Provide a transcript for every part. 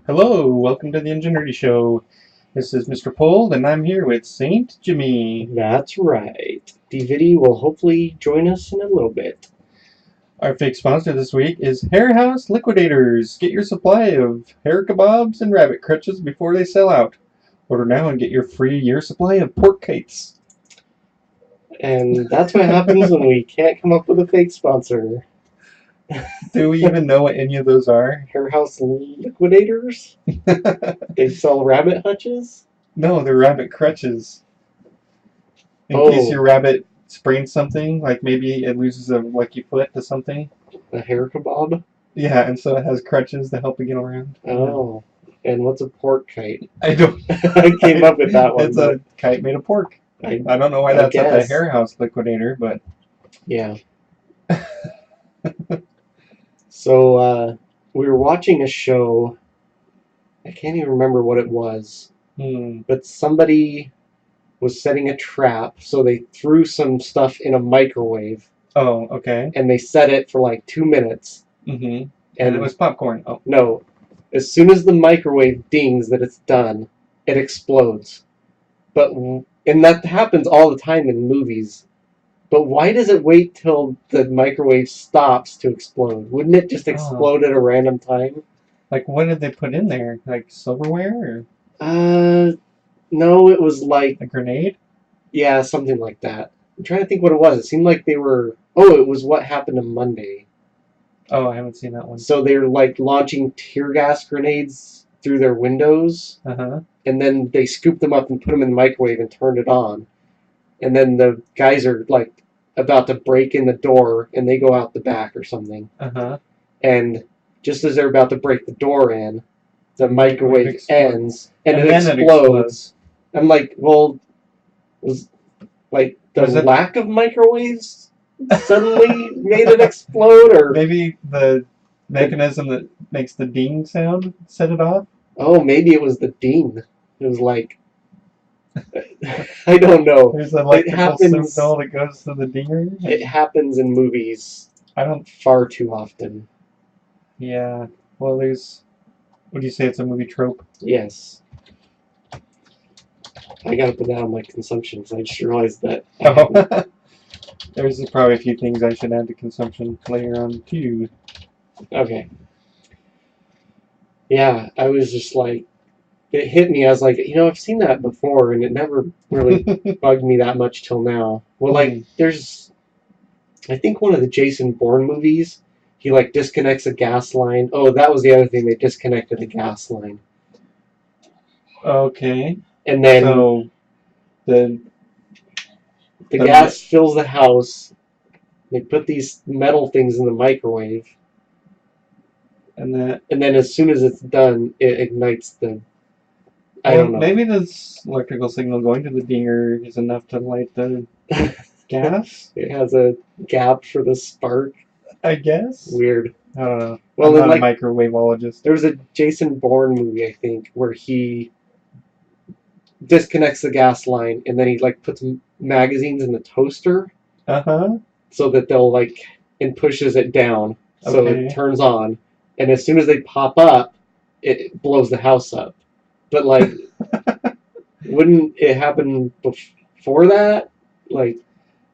Hello, welcome to the Enginerdy Show. This is Mr. Pold, and I'm here with Saint Jimmy. That's right. DVD will hopefully join us in a little bit. Our fake sponsor this week is Hair House Liquidators. Get your supply of hair kebabs and rabbit crutches before they sell out. Order now and get your free year supply of pork kites. And that's what happens when we can't come up with a fake sponsor. Do we even know what any of those are? Hair House Liquidators? They sell rabbit hutches? No, they're rabbit crutches. In case your rabbit sprains something, like maybe it loses a lucky foot to something. A hair kebab? Yeah, and so it has crutches to help it get around. Oh. And what's a pork kite? I don't. I came up with that one. It's a kite made of pork. I don't know why that's at the Hair House Liquidator, but yeah. So we were watching a show. I can't even remember what it was. But somebody was setting a trap, so they threw some stuff in a microwave. Oh, okay. And they set it for like 2 minutes. Mm-hmm. And it was popcorn. Oh. No. As soon as the microwave dings that it's done, it explodes. And that happens all the time in movies. But why does it wait till the microwave stops to explode? Wouldn't it just explode at a random time? Like, what did they put in there? Like silverware? No, it was like a grenade? Yeah, something like that. I'm trying to think what it was. It seemed like they were... Oh, it was What Happened on Monday. Oh, I haven't seen that one. So they were like launching tear gas grenades through their windows. Uh-huh. And then they scooped them up and put them in the microwave and turned it on. And then the guys are like about to break in the door and they go out the back or something. Uh-huh. And just as they're about to break the door in, the microwave ends and it explodes. I'm like, well, was like the lack of microwaves suddenly made it explode, or maybe the mechanism that makes the ding sound set it off? Oh, maybe it was the ding. It was like I don't know. There's an electrical signal that goes to the dinger. It happens in movies. Far too often. Yeah. Well, there's. What do you say? It's a movie trope. Yes. I gotta put that on my consumption because I just realized that. Oh. There's probably a few things I should add to consumption later on too. Okay. Yeah, I was just like, it hit me. I was like, I've seen that before, and it never really bugged me that much till now. Well, like, there's, I think one of the Jason Bourne movies, he like disconnects a gas line. Oh, that was the other thing. They disconnected a gas line. Okay. And then so the gas fills the house. They put these metal things in the microwave. And then as soon as it's done, it ignites the... I don't know. Maybe this electrical signal going to the dinger is enough to light the gas? It has a gap for the spark. I guess. Weird. I don't know. Well, I'm not a microwaveologist. There was a Jason Bourne movie, I think, where he disconnects the gas line and then he like puts magazines in the toaster. Uh-huh. So that they'll like... and pushes it down. So it turns on. And as soon as they pop up, it blows the house up. But, like, wouldn't it happen before that? Like,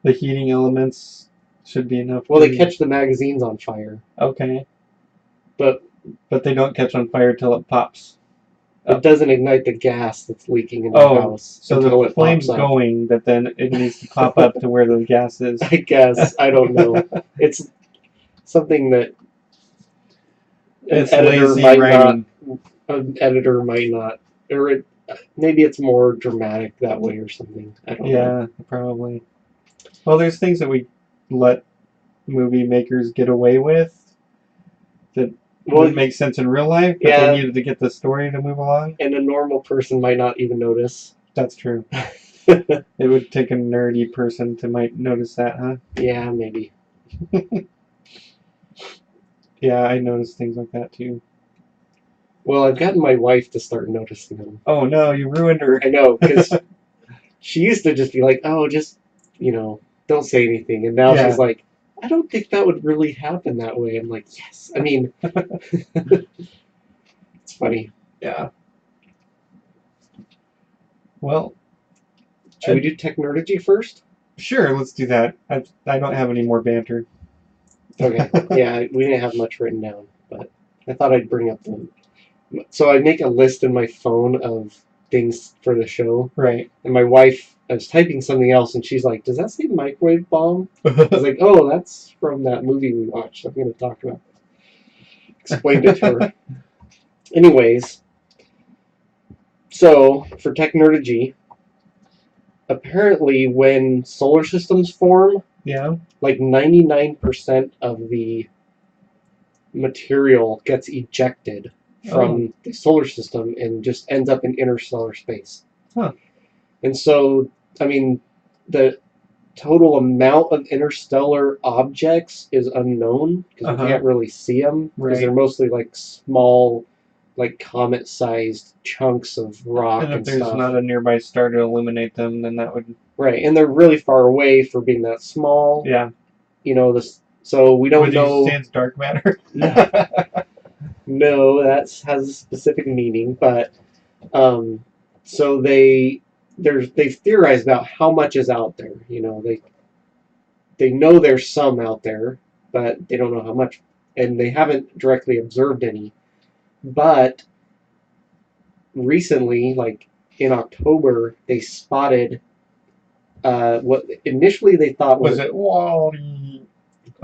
the heating elements should be enough. Well, they catch the magazines on fire. Okay. But they don't catch on fire till it pops. It doesn't ignite the gas that's leaking in the house. So the flame's going, but then it needs to pop up to where the gas is. I guess. I don't know. It's something that... An editor might not, or maybe it's more dramatic that way or something. I don't know. Yeah, probably. Well, there's things that we let movie makers get away with that wouldn't make sense in real life, but they needed to get the story to move along. And a normal person might not even notice. That's true. It would take a nerdy person to might notice that, huh? Yeah, maybe. Yeah, I noticed things like that too. Well, I've gotten my wife to start noticing them. Oh no, you ruined her. I know, because she used to just be like, oh, just, don't say anything. And now she's like, I don't think that would really happen that way. I'm like, yes. I mean, it's funny. Yeah. Well, Should we do Technergy first? sure, let's do that. I don't have any more banter. Okay. Yeah, we didn't have much written down, but I thought I'd bring up the. So I make a list in my phone of things for the show, Right. and my wife, I was typing something else, and she's like, "Does that say microwave bomb?" I was like, "Oh, that's from that movie we watched. I'm going to talk about." Explained it to her. Anyways, so for Technergy, apparently when solar systems form, Yeah. like 99% of the material gets ejected from the solar system and just ends up in interstellar space. Huh. And so, I mean, the total amount of interstellar objects is unknown because we can't really see them because they're mostly like small, like comet-sized chunks of rock And and if there's stuff. not a nearby star to illuminate them, then that would. Right, and they're really far away for being that small. Yeah. You know, this. So we don't Would know. you say it's dark matter? No, no, that has a specific meaning, but so they've theorized about how much is out there. You know, they know there's some out there, but they don't know how much, and they haven't directly observed any. But recently, like in October, they spotted what initially they thought Was it Wally?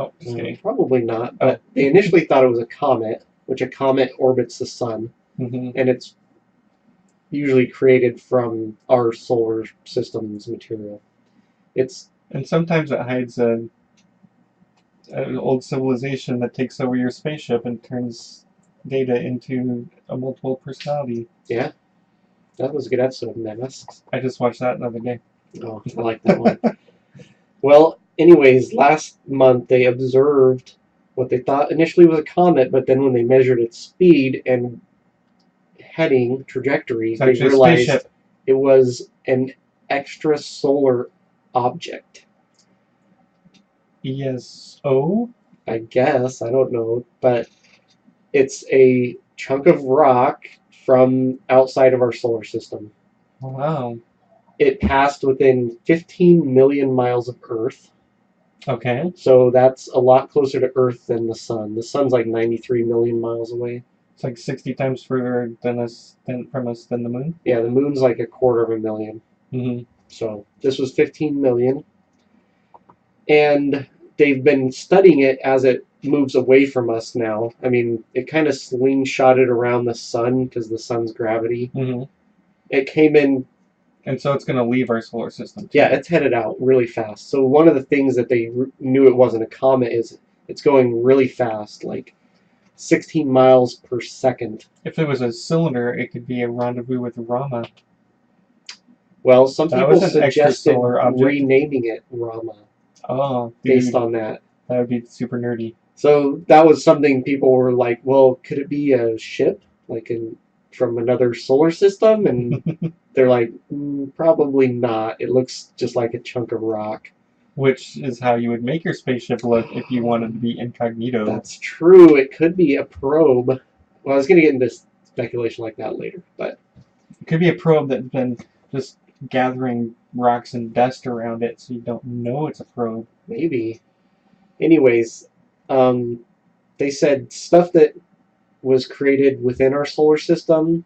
Oh, just kidding. probably not, but they initially thought it was a comet, which a comet orbits the sun, Mm-hmm. and it's usually created from our solar system's material. And sometimes it hides an old civilization that takes over your spaceship and turns data into a multiple personality. Yeah, that was a good episode of Masks. I just watched that another day. Oh, I like that one. Well, anyways, last month they observed what they thought initially was a comet, but then when they measured its speed and heading trajectory, they realized it was an extrasolar object. ESO? I guess, I don't know, but it's a chunk of rock from outside of our solar system. Wow. It passed within 15 million miles of Earth. Okay. So that's a lot closer to Earth than the Sun. The Sun's like 93 million miles away. It's like 60 times further from us than the moon. Yeah, the moon's like 250,000. Mm-hmm. So this was 15 million. And they've been studying it as it moves away from us now. I mean, it kind of slingshotted around the sun because the sun's gravity. Mm-hmm. It came in. And so it's going to leave our solar system, too. Yeah, it's headed out really fast. So one of the things that they knew it wasn't a comet is it's going really fast, like 16 miles per second. If it was a cylinder, it could be a rendezvous with Rama. Well, some people suggested renaming it Rama. Oh, dude, based on that. That would be super nerdy. So that was something people were like, well, could it be a ship, like from another solar system? And they're like, probably not. It looks just like a chunk of rock. Which is how you would make your spaceship look if you wanted to be incognito. That's true. It could be a probe. Well, I was going to get into speculation like that later, but it could be a probe that's been just gathering rocks and dust around it, so you don't know it's a probe. Maybe. Anyways, they said stuff that was created within our solar system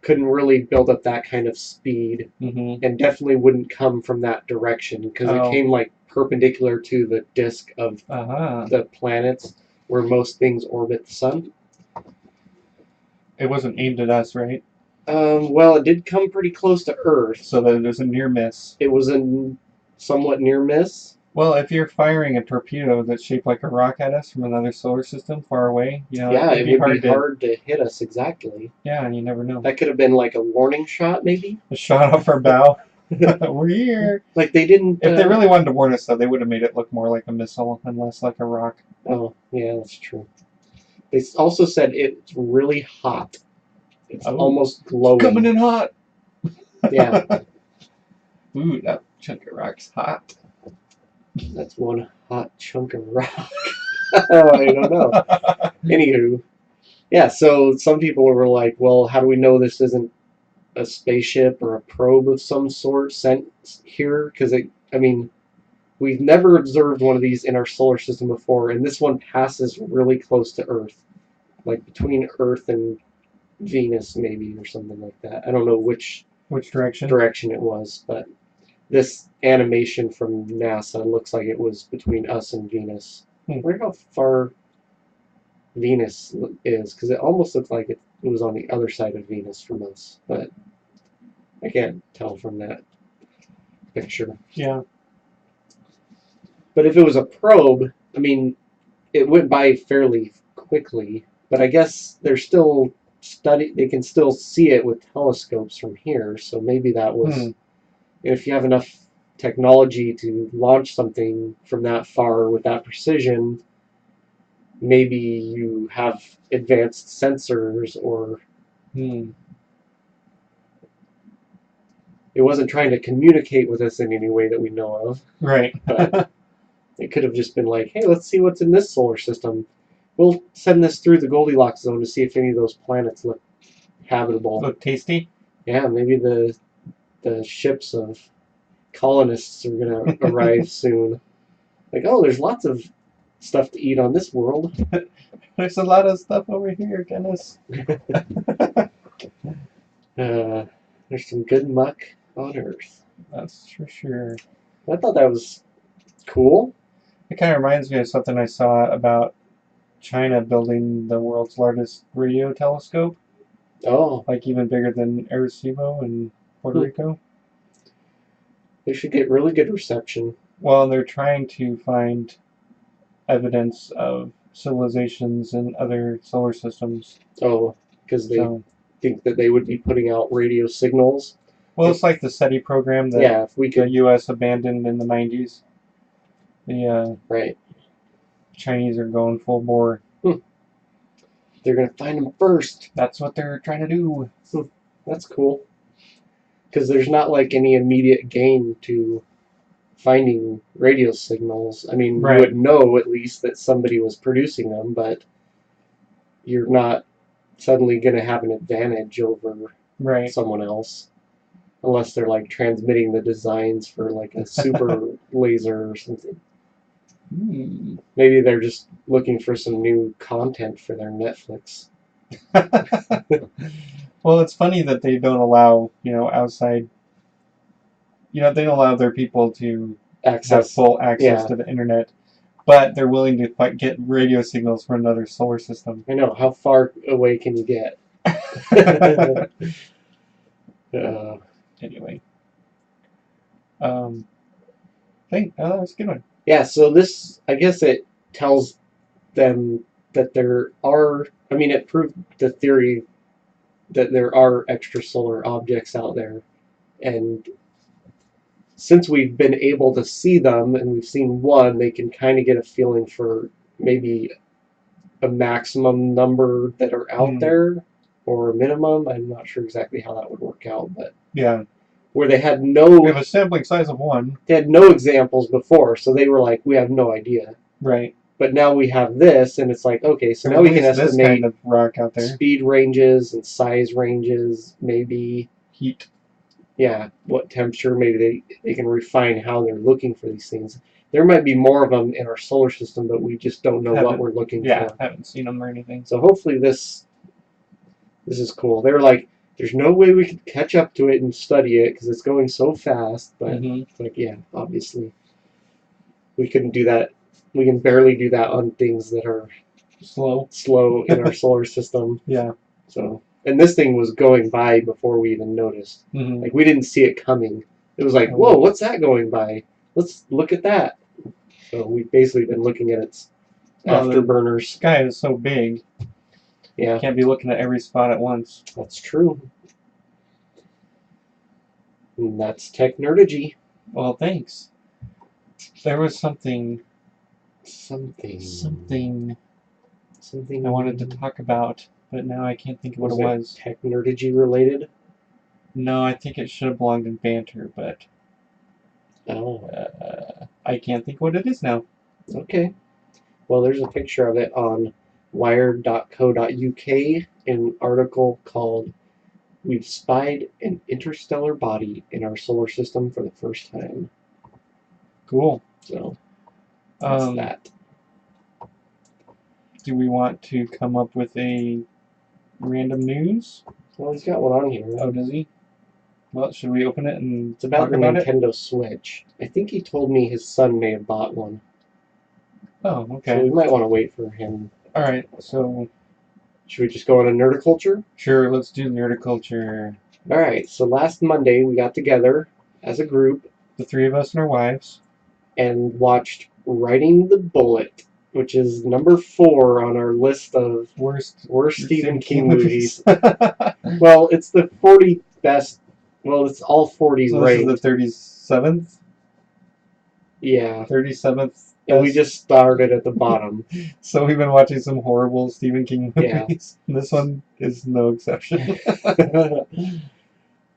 couldn't really build up that kind of speed, and definitely wouldn't come from that direction because it came like perpendicular to the disk of the planets where most things orbit the sun. It wasn't aimed at us, right? Well, it did come pretty close to Earth. So that it was a near miss. It was a somewhat near miss. Well, if you're firing a torpedo that's shaped like a rock at us from another solar system far away, you know, yeah, it would be hard to hit us exactly. Yeah, and you never know. That could have been like a warning shot, maybe. A shot off our bow. We're here. Like they didn't. If they really wanted to warn us, though, they would have made it look more like a missile and less like a rock. Oh, yeah, that's true. They also said it's really hot. It's almost glowing. It's coming in hot. Yeah. Ooh, that chunk of rock's hot. That's one hot chunk of rock. I don't know. Anywho, Yeah, so some people were like, well, how do we know this isn't a spaceship or a probe of some sort sent here? Because I mean, we've never observed one of these in our solar system before, and this one passes really close to Earth, like between Earth and Venus, maybe, or something like that. I don't know which direction? direction it was, but this animation from NASA looks like it was between us and Venus. I wonder how far Venus is, because it almost looked like it was on the other side of Venus from us, but I can't tell from that picture. Yeah. But if it was a probe, I mean, it went by fairly quickly, but I guess they're still they can still see it with telescopes from here, so maybe that was, if you have enough technology to launch something from that far with that precision, maybe you have advanced sensors, or it wasn't trying to communicate with us in any way that we know of. Right. But it could have just been like, hey, let's see what's in this solar system. We'll send this through the Goldilocks zone to see if any of those planets look habitable. Look tasty. Yeah, maybe the ships of colonists are gonna arrive soon. Like, oh, there's lots of stuff to eat on this world. There's a lot of stuff over here, Dennis. There's some good muck on Earth. That's for sure. I thought that was cool. It kind of reminds me of something I saw about China building the world's largest radio telescope. Oh. Like even bigger than Arecibo in Puerto Rico. They should get really good reception. Well, they're trying to find evidence of civilizations in other solar systems. Oh, because they think that they would be putting out radio signals. Well, it's like the SETI program that if we could, the U.S. abandoned in the 90s. The right. Chinese are going full bore. They're going to find them first. That's what they're trying to do. That's cool. Because there's not like any immediate gain to finding radio signals. I mean, you would know at least that somebody was producing them, but you're not suddenly going to have an advantage over someone else. Unless they're like transmitting the designs for like a super laser or something. Maybe they're just looking for some new content for their Netflix. Well, it's funny that they don't allow, outside, they don't allow their people to have full access to the internet, but they're willing to get radio signals from another solar system. I know. How far away can you get? Anyway. That was a good one. Yeah, so this, I guess it tells them that there are, it proved the theory that there are extrasolar objects out there. And since we've been able to see them, and we've seen one, they can kind of get a feeling for maybe a maximum number that are out there, or a minimum. I'm not sure exactly how that would work out, but where they had we have a sampling size of one. They had no examples before, so they were like, we have no idea. Right. But now we have this, and it's like, okay, so now we can estimate this kind of rock out there. Speed ranges and size ranges, maybe heat. Yeah, what temperature, maybe they can refine how they're looking for these things. There might be more of them in our solar system, but we just don't know what we're looking for. Yeah, haven't seen them or anything. So hopefully this is cool. They were like, there's no way we could catch up to it and study it because it's going so fast. But it's like, yeah, obviously we couldn't do that. We can barely do that on things that are slow in our solar system. Yeah. So, and this thing was going by before we even noticed. Like, we didn't see it coming. It was like, whoa, what's that going by? Let's look at that. So we've basically been looking at its afterburners. The sky is so big. Yeah. You can't be looking at every spot at once. That's true. And that's Technerdy. Well, thanks. There was something I wanted to talk about, but now I can't think of what it was. Technerdy related? No, I think it should have belonged in banter, but I can't think what it is now. Okay. Well, there's a picture of it on wired.co.uk an article called "We've Spied an Interstellar Body in Our Solar System for the First Time." Cool. So that's that. Do we want to come up with a random news? Well, he's got one on here. Oh, does he? Well, should we open it and It's about talk the about Nintendo Switch. I think he told me his son may have bought one. Oh, So okay. we might want to wait for him. All right, so Should we just go on a nerdiculture? sure, let's do nerdiculture. All right. So last Monday we got together as a group The three of us and our wives. and watched Riding the Bullet, which is number 4 on our list of Worst Stephen King movies. Well, it's the 40 best. Well, it's all 40 So ranked. this is the 37th? Yeah. 37th. And we just started at the bottom. So we've been watching some horrible Stephen King movies. Yeah. This one is no exception.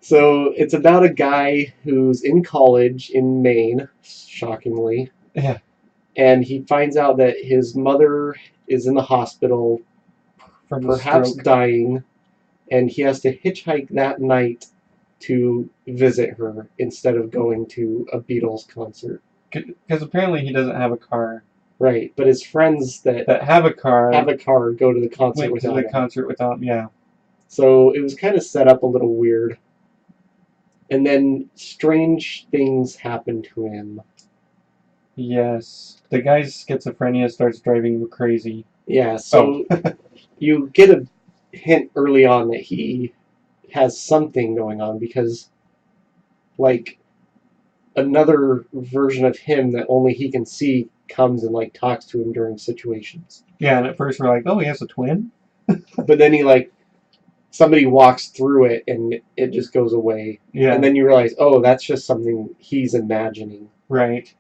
So it's about a guy who's in college in Maine, shockingly. Yeah. And he finds out that his mother is in the hospital, From perhaps stroke. dying, and he has to hitchhike that night to visit her instead of going to a Beatles concert. Because apparently he doesn't have a car. Right, but his friends that have a car go to the concert went to the concert without him. Yeah. So it was kind of set up a little weird. And then strange things happen to him. Yes. The guy's schizophrenia starts driving him crazy. Yeah, so you get a hint early on that he has something going on because, like, another version of him that only he can see comes and, like, talks to him during situations. Yeah, and at first we're like, oh, he has a twin? But then he, like, somebody walks through it and it just goes away. Yeah. And then you realize, oh, that's just something he's imagining. Right.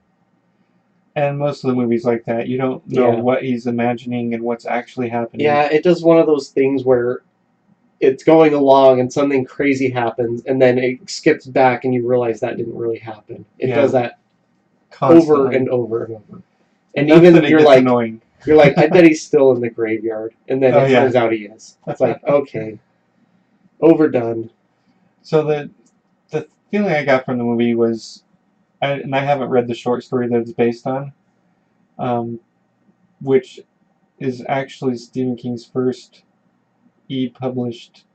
And most of the movies like that, you don't know what he's imagining and what's actually happening. Yeah, it does one of those things where it's going along and something crazy happens and then it skips back and you realize that didn't really happen. It does that constantly. Over and over and over. And even you're like, annoying. You're like, I bet he's still in the graveyard. And then it turns out he is. It's like, okay. Overdone. So the feeling I got from the movie was, and I haven't read the short story that it's based on, which is actually Stephen King's first e-published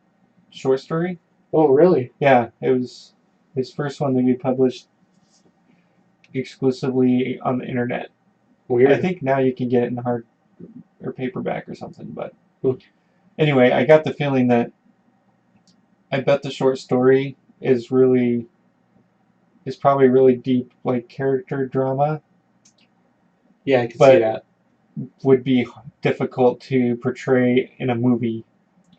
short story. Oh, really? Yeah, it was his first one to be published exclusively on the internet. Weird. I think now you can get it in hard or paperback or something, but anyway, I got the feeling that I bet the short story is probably really deep, like, character drama. Yeah, I can see that. Would be difficult to portray in a movie.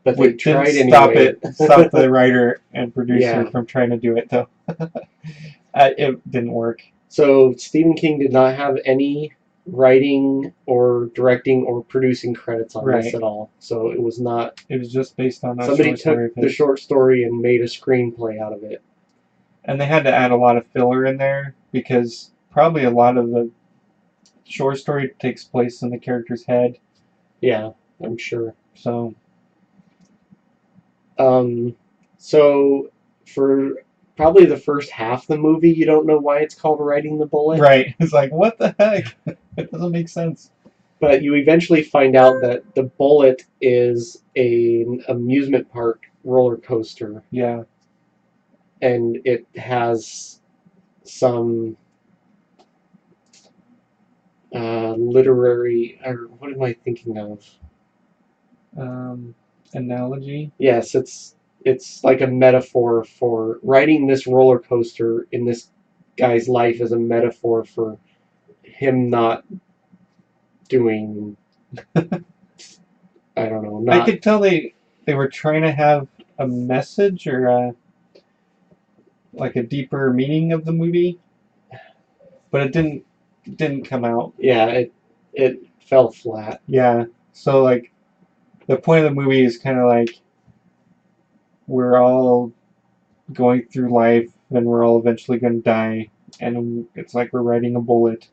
But they tried anyway. Stop the writer and producer from trying to do it, though. It didn't work. So Stephen King did not have any writing or directing or producing credits on this at all. So it was not. It was just based on somebody took the short story and made a screenplay out of it. And they had to add a lot of filler in there because probably a lot of the short story takes place in the character's head. Yeah, I'm sure. So for probably the first half of the movie, you don't know why it's called Riding the Bullet. Right. It's like, what the heck? It doesn't make sense. But you eventually find out that the Bullet is an amusement park roller coaster. Yeah. And it has some literary, or what am I thinking of? Analogy? Yes, it's like a metaphor for riding this roller coaster in this guy's life as a metaphor for him not doing I don't know. I could tell they were trying to have a message or like a deeper meaning of the movie, but it didn't come out. Yeah, it fell flat. Yeah. So, like, the point of the movie is kind of like we're all going through life and we're all eventually going to die, and it's like we're riding a bullet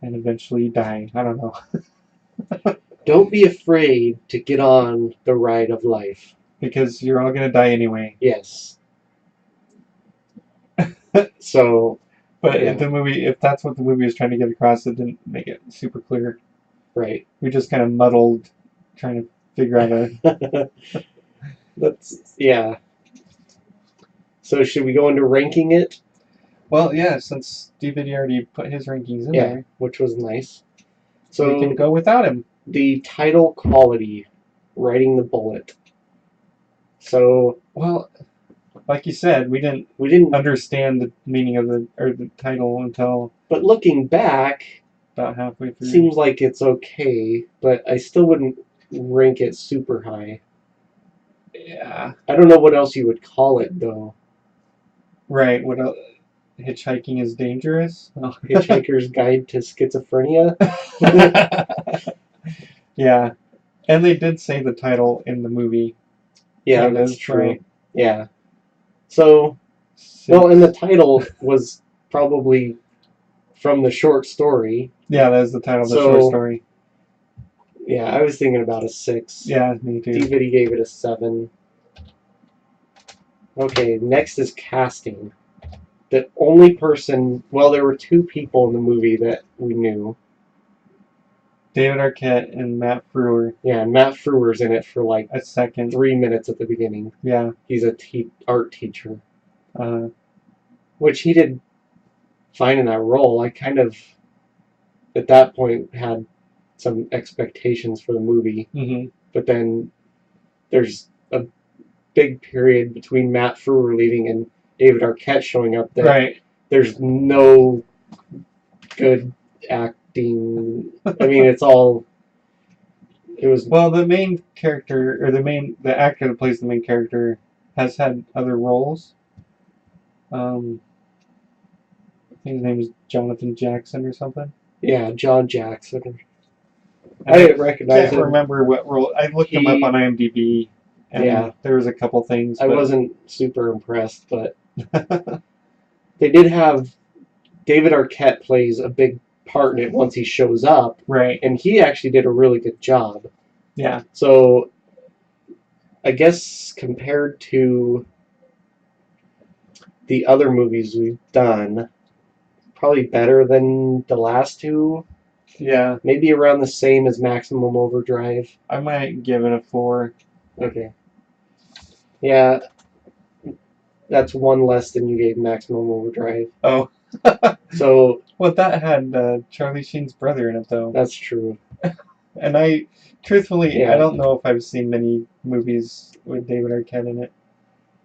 and eventually dying. I don't know. Don't be afraid to get on the ride of life. Because you're all gonna die anyway. Yes. So, but yeah. if that's what the movie was trying to get across, it didn't make it super clear. Right. We just kind of muddled, trying to figure out a. Yeah. So should we go into ranking it? Well, yeah, since DVD already put his rankings in there, which was nice. So we can go without him. The title quality, Riding the Bullet. So, well, like you said, we didn't understand the meaning of the title until. But looking back, about halfway through, seems like it's okay, but I still wouldn't rank it super high. Yeah. I don't know what else you would call it though. Right. What else? Hitchhiking is dangerous. Oh, Hitchhiker's Guide to Schizophrenia. Yeah, and they did say the title in the movie. Yeah, that's true. Right? Yeah. So, well, and the title was probably from the short story. Yeah, that was the title of the short story. Yeah, I was thinking about a 6. Yeah, me too. DVD gave it a 7. Okay, next is casting. The only person, well, there were 2 people in the movie that we knew. David Arquette and Matt Frewer. Yeah, and Matt Frewer's in it for like a second. 3 minutes at the beginning. Yeah. He's a art teacher. Which he did fine in that role. I kind of, at that point, had some expectations for the movie. Mm-hmm. But then there's a big period between Matt Frewer leaving and David Arquette showing up that right. There's no good acting. I mean, it was. Well, the main character, or the actor that plays the main character, has had other roles. I think his name is Jonathan Jackson or something. Yeah, John Jackson. I didn't recognize him. I can't remember what role. I looked him up on IMDb, and there was a couple things. I wasn't super impressed, but they did have David Arquette plays a big part in it once he shows up. Right. And he actually did a really good job. Yeah. So, I guess compared to the other movies we've done, probably better than the last 2. Yeah. Maybe around the same as Maximum Overdrive. I might give it a 4. Okay. Yeah. That's 1 less than you gave Maximum Overdrive. Oh. So. Well, that had Charlie Sheen's brother in it, though. That's true. And truthfully, I don't know if I've seen many movies with David Arquette in it.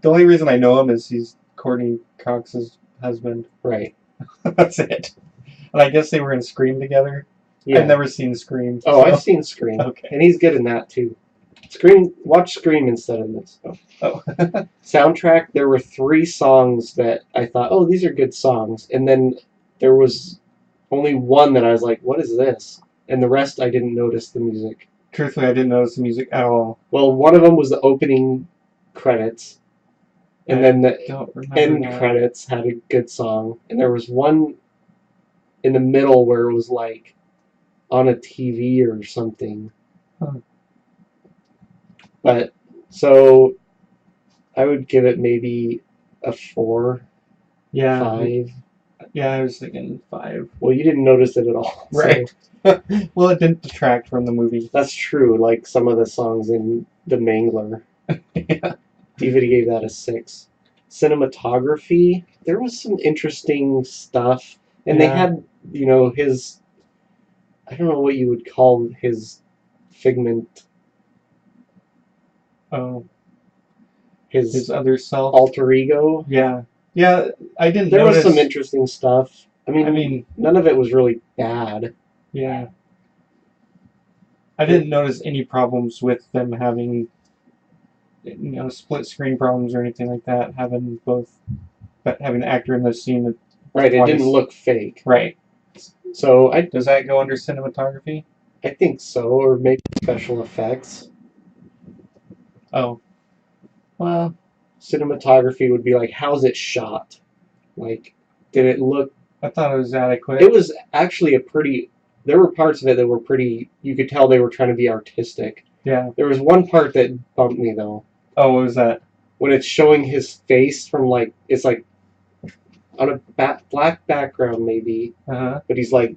The only reason I know him is he's Courtney Cox's husband. Right. That's it. And I guess they were in Scream together. Yeah. I've never seen Scream. Oh, so. I've seen Scream. Okay. And he's good in that, too. Watch Scream instead of this. Oh. Soundtrack, there were 3 songs that I thought, oh, these are good songs. And then there was only one that I was like, what is this? And the rest, I didn't notice the music. Truthfully, I didn't notice the music at all. Well, one of them was the opening credits. And then the end credits had a good song. And there was one in the middle where it was like on a TV or something. Huh. But, so, I would give it maybe a 4. Yeah. 5. Yeah, I was thinking 5. Well, you didn't notice it at all. Right. So. Well, it didn't detract from the movie. That's true, like some of the songs in The Mangler. Yeah. DVD gave that a 6. Cinematography, there was some interesting stuff. And they had, his, I don't know what you would call his figment. Oh. His other self. Alter ego. Yeah. Yeah, I didn't There notice. was some interesting stuff. I mean, none of it was really bad. Yeah. I didn't notice any problems with them having, split screen problems or anything like that. Having the actor in the scene. Right, it didn't look fake. Right. So does that go under cinematography? I think so, or maybe special effects. Oh. Well, cinematography would be like, how's it shot? Like, did it look... I thought it was adequate. It was actually a pretty there were parts of it that were pretty. You could tell they were trying to be artistic. Yeah. There was one part that bumped me though. Oh, what was that? When it's showing his face from like it's like on a black background maybe, but he's like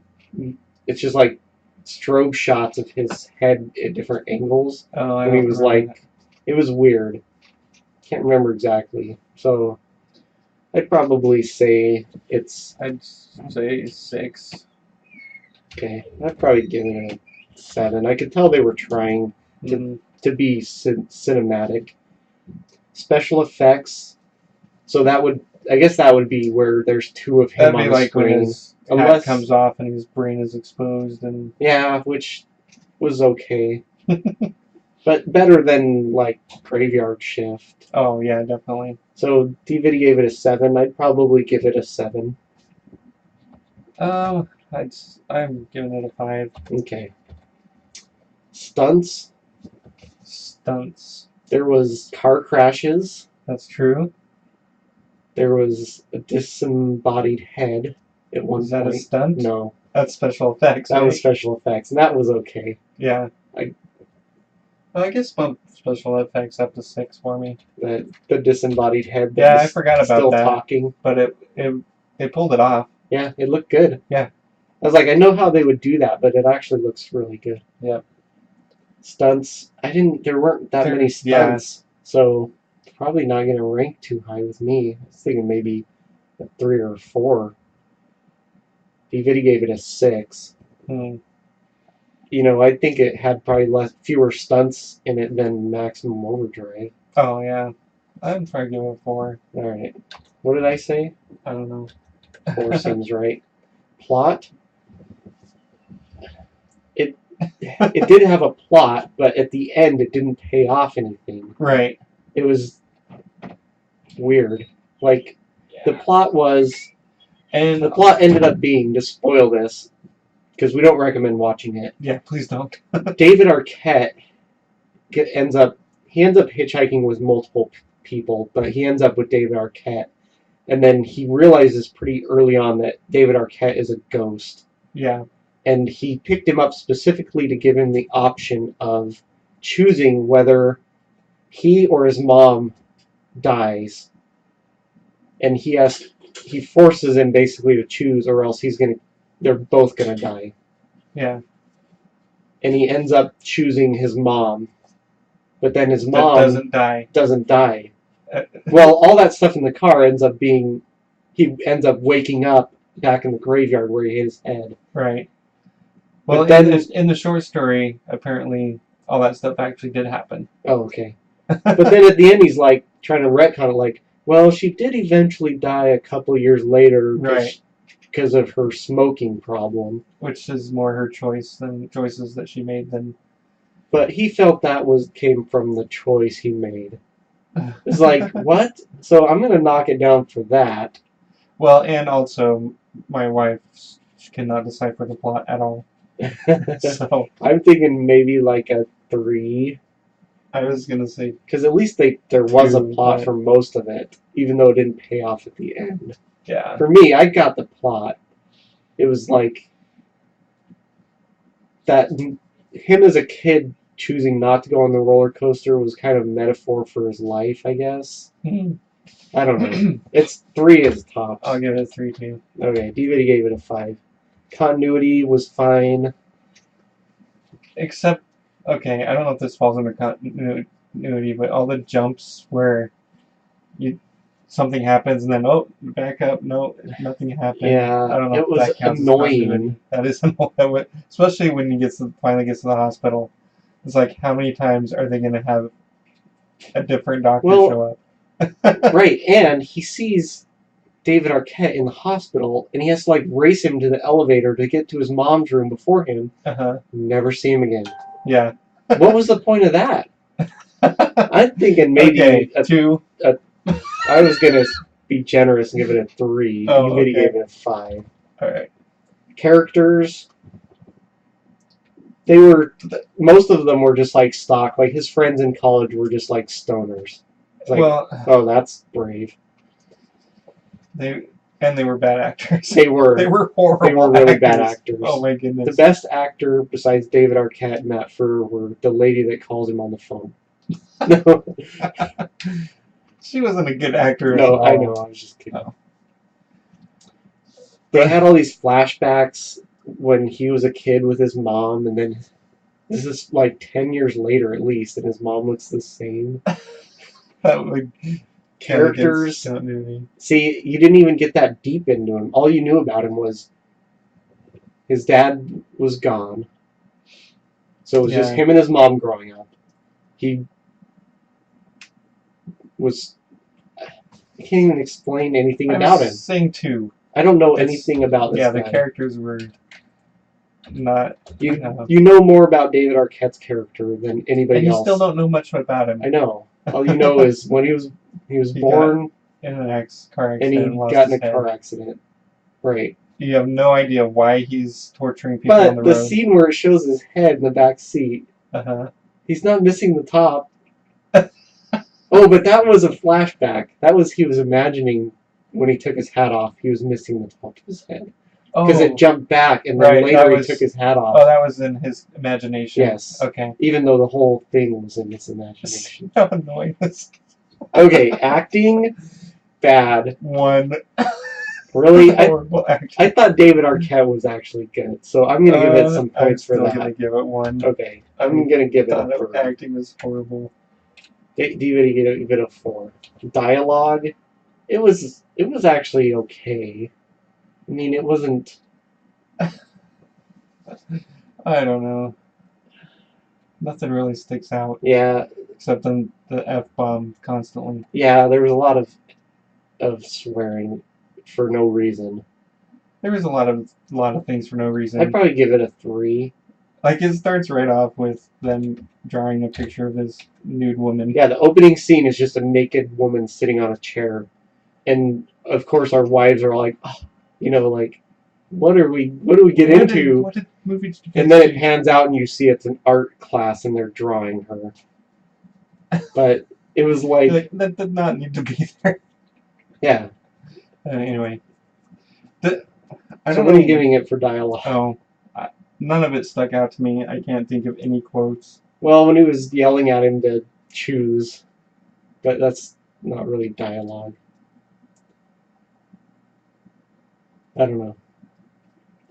it's just like strobe shots of his head at different angles. Oh, and he was like, it was weird. Can't remember exactly. So I'd probably say I'd say 6. Okay. I'd probably give it a 7. I could tell they were trying to be cinematic. Special effects. So I guess that would be where there's 2 of him on the like screen. When his hat comes off and his brain is exposed and yeah, which was okay. But better than like Graveyard Shift. Oh yeah, definitely. So DVD gave it a 7. I'd probably give it a 7. I'm giving it a 5. Okay. Stunts. There was car crashes. That's true. There was a disembodied head at one point. Is that a stunt? No. That's special effects. That was special effects, and that was okay. Yeah. I guess bump special effects up to 6 for me. The disembodied head. Yeah, I forgot about still that. Still talking. But it pulled it off. Yeah, it looked good. Yeah. I was like, I know how they would do that, but it actually looks really good. Yeah. Stunts. There weren't that many stunts, so probably not going to rank too high with me. I was thinking maybe a 3 or 4. DVD gave it a 6. You know, I think it had probably fewer stunts in it than Maximum Overdrive. Oh yeah, I'd probably give it a 4. All right. What did I say? I don't know. 4 seems right. Plot. It did have a plot, but at the end it didn't pay off anything. Right. It was weird. Like the plot ended up being, to spoil this, because we don't recommend watching it. Yeah, please don't. David Arquette ends up hitchhiking with multiple people, but he ends up with David Arquette, and then he realizes pretty early on that David Arquette is a ghost. Yeah. And he picked him up specifically to give him the option of choosing whether he or his mom dies. And he forces him basically to choose, or else they're both gonna die. Yeah. And he ends up choosing his mom. But then his mom doesn't die. Well, all that stuff in the car ends up being, he ends up waking up back in the graveyard where he hit his head. Right. Well, but then in the short story, apparently all that stuff actually did happen. Oh, okay. But then at the end, he's like trying to retcon it, like, well, she did eventually die a couple years later, right? Because of her smoking problem, which is more her choice than choices that she made than. But he felt that came from the choice he made. It's like, what? So I'm gonna knock it down for that. Well, and also my wife cannot decipher the plot at all. So I'm thinking maybe like a 3. I was gonna say because at least there was a plot for most of it, even though it didn't pay off at the end. Yeah. For me, I got the plot. It was like that him as a kid choosing not to go on the roller coaster was kind of a metaphor for his life, I guess. I don't know. It's 3 as top. I'll give it a 3 too. Okay, DVD gave it a 5. Continuity was fine. Except, okay, I don't know if this falls under continuity, but all the jumps where something happens and then back up, no, nothing happened. Yeah, I don't know it was annoying. That is annoying, especially when he finally gets to the hospital. It's like, how many times are they going to have a different doctor show up? Right, and he sees David Arquette in the hospital, and he has to like race him to the elevator to get to his mom's room before him. Never see him again. Yeah. What was the point of that? I'm thinking maybe a 2. I was gonna be generous and give it a 3. DVD gave it a 5. All right. Characters. Most of them were just like stock. Like his friends in college were just like stoners. It's like, oh, that's brave. And they were bad actors. They were. They were horrible. They were really bad actors. Oh my goodness. The best actor besides David Arquette and Matt Furr were the lady that calls him on the phone. No. She wasn't a good actor at No, all. I know. I was just kidding. Oh. They had all these flashbacks when he was a kid with his mom, and then this is like 10 years later at least, and his mom looks the same. That would Characters. Continuity. See, you didn't even get that deep into him. All you knew about him was his dad was gone. So it was just him and his mom growing up. He was... I can't even explain anything about him. Saying too. I don't know anything about this guy. The characters were not... You know more about David Arquette's character than anybody else. And you still don't know much about him. I know. All you know is when he was born in an car accident and he got in a car accident. Right. You have no idea why he's torturing people on the road. But the scene where it shows his head in the back seat, he's not missing the top. Oh, but that was a flashback. That was he was imagining when he took his hat off, he was missing the top of his head. Because it jumped back, and then later he took his hat off. Oh, that was in his imagination. Yes. Okay. Even though the whole thing was in his imagination. How annoying this. Okay, acting, bad. 1. Really? Horrible acting. I thought David Arquette was actually good, so I'm going to give it some points for that. I'm going to give it 1. Okay, I'm going to give it a 4. Acting was horrible. Give it a 4. Dialogue, it was actually okay. I mean, it wasn't... I don't know. Nothing really sticks out. Yeah. Except the F-bomb constantly. Yeah, there was a lot of swearing for no reason. There was a lot of things for no reason. I'd probably give it a 3. Like, it starts right off with them drawing a picture of this nude woman. Yeah, the opening scene is just a naked woman sitting on a chair. And, of course, our wives are like, oh, you know, like, what do we get into? What movie did you and then it pans out and you see it's an art class and they're drawing her. But it was like... that did not need to be there. Yeah. Anyway. So what are you giving it for dialogue? Oh, none of it stuck out to me. I can't think of any quotes. Well, when he was yelling at him to choose, but that's not really dialogue. I don't know.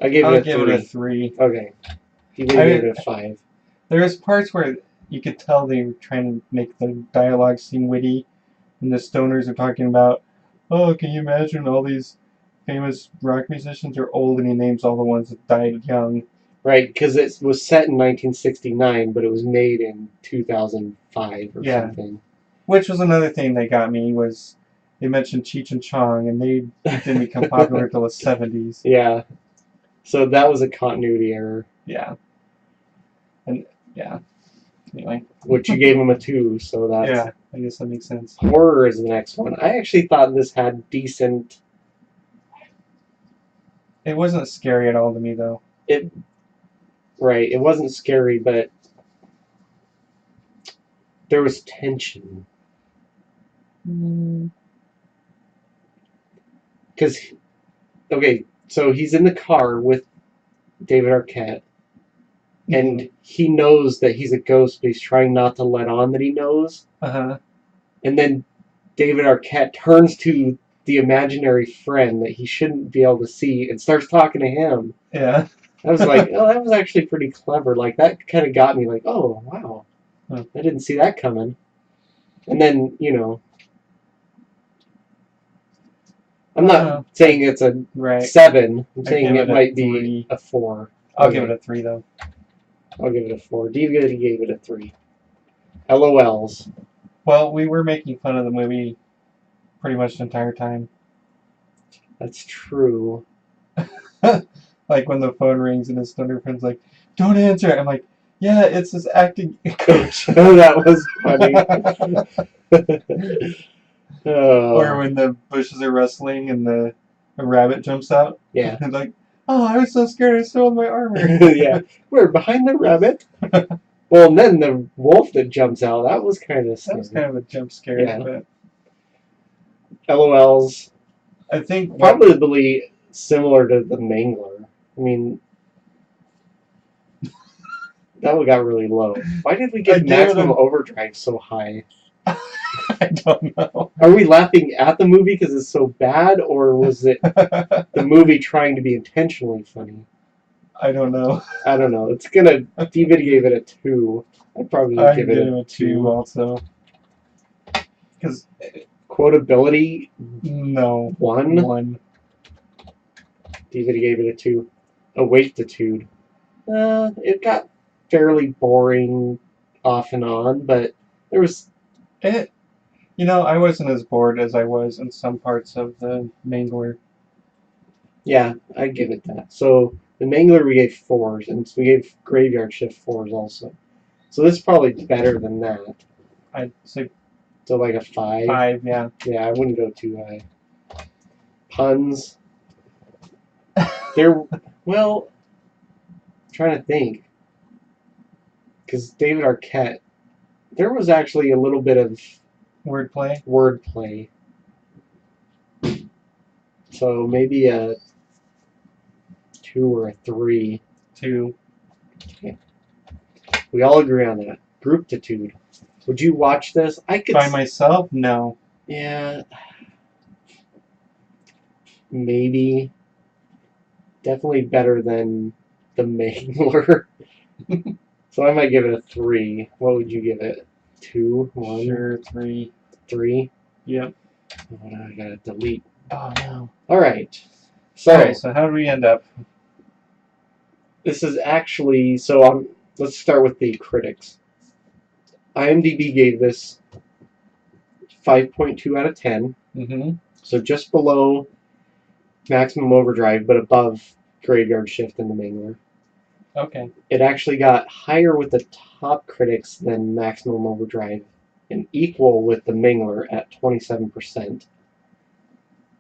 I'll give it a 3. Okay. You gave it a 5. There was parts where you could tell they were trying to make the dialogue seem witty, and the stoners are talking about, oh, can you imagine all these famous rock musicians are old, and he names all the ones that died young. Right, because it was set in 1969, but it was made in 2005 or something. Which was another thing that got me, was they mentioned Cheech and Chong, and they didn't become popular until the 70s. Yeah. So that was a continuity error. Yeah. And, yeah. Anyway. Which you gave him a 2, so that's... Yeah, I guess that makes sense. Horror is the next one. I actually thought this had decent... It wasn't scary at all to me, though. Right, it wasn't scary, but there was tension. Because, okay, so he's in the car with David Arquette, and he knows that he's a ghost, but he's trying not to let on that he knows. And then David Arquette turns to the imaginary friend that he shouldn't be able to see and starts talking to him. Yeah. I was like, oh, that was actually pretty clever. Like, that kind of got me like, oh, wow. I didn't see that coming. And then, you know, I'm not saying it's a 7. I'm saying it might be a 4. I'll give it a 3, though. I'll give it a 4. DVD gave it a 3. LOLs. Well, we were making fun of the movie pretty much the entire time. That's true. Like when the phone rings and his stoner friend's like, don't answer it. I'm like, yeah, it's his acting coach. Oh, that was funny. Or when the bushes are rustling and a rabbit jumps out. Yeah. And like, oh, I was so scared I soiled my armor. Yeah. We're behind the rabbit. Well, and then the wolf that jumps out, that was kind of scary. That was kind of a jump scare. Yeah. But... LOLs. I think probably similar to the Mangler. I mean, that one got really low. Why did we get Maximum Overdrive so high? I don't know. Are we laughing at the movie because it's so bad, or was it the movie trying to be intentionally funny? I don't know. I don't know. It's gonna. David gave it a 2. I'd probably give it a 2 also. Because quotability. No. 1. 1. David gave it a 2. Awakitude. It got fairly boring off and on, but there was. I wasn't as bored as I was in some parts of the Mangler. Yeah, I'd give it that. So the Mangler we gave 4s, and we gave Graveyard Shift 4s also. So this is probably better than that. I'd say so like a 5. 5, yeah. Yeah, I wouldn't go too high. Puns. They're well. I'm trying to think, because David Arquette, there was actually a little bit of wordplay. So maybe a 2 or a 3. 2. Okay. We all agree on that. Groupitude. Would you watch this? I could. By myself? No. Yeah. Maybe. Definitely better than the Mangler. So I might give it a 3. What would you give it? 2? 1? Sure, 3. 3? Yep. Oh, now I gotta delete. Oh, no. Alright. So how do we end up? This is actually... let's start with the critics. IMDb gave this 5.2 out of 10. Mm-hmm. So just below Maximum Overdrive, but above Graveyard Shift and the Mangler. Okay. It actually got higher with the top critics than Maximum Overdrive, and equal with the Mangler at 27%.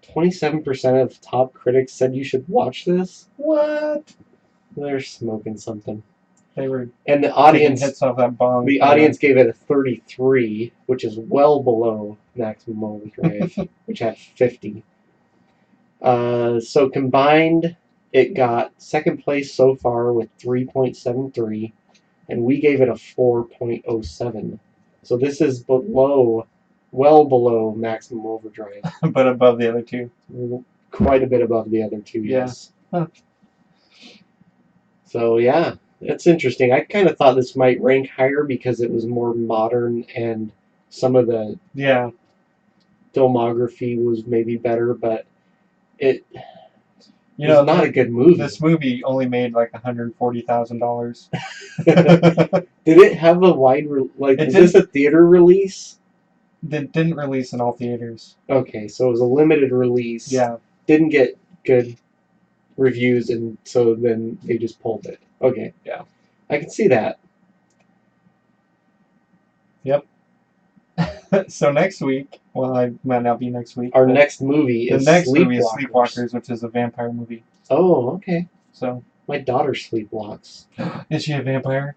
27% of top critics said you should watch this? What? They're smoking something. They were and the audience hits off that bong. The audience gave it a 33, which is well below Maximum Overdrive, which had 50. So combined, it got second place so far with 3.73, and we gave it a 4.07. So this is well below Maximum Overdrive. But above the other two. Quite a bit above the other two, yes. Huh. So yeah, that's interesting. I kind of thought this might rank higher because it was more modern and some of the filmography was maybe better, but it was not a good movie. This movie only made like $140,000. Did it have a wide is this a theater release? It didn't release in all theaters. Okay, so it was a limited release. Yeah. Didn't get good reviews, and so then they just pulled it. Okay. Yeah. I can see that. Yep. So next week, well, it might not be next week. Our next movie is Sleepwalkers, which is a vampire movie. Oh, okay. So my daughter sleepwalks. Is she a vampire?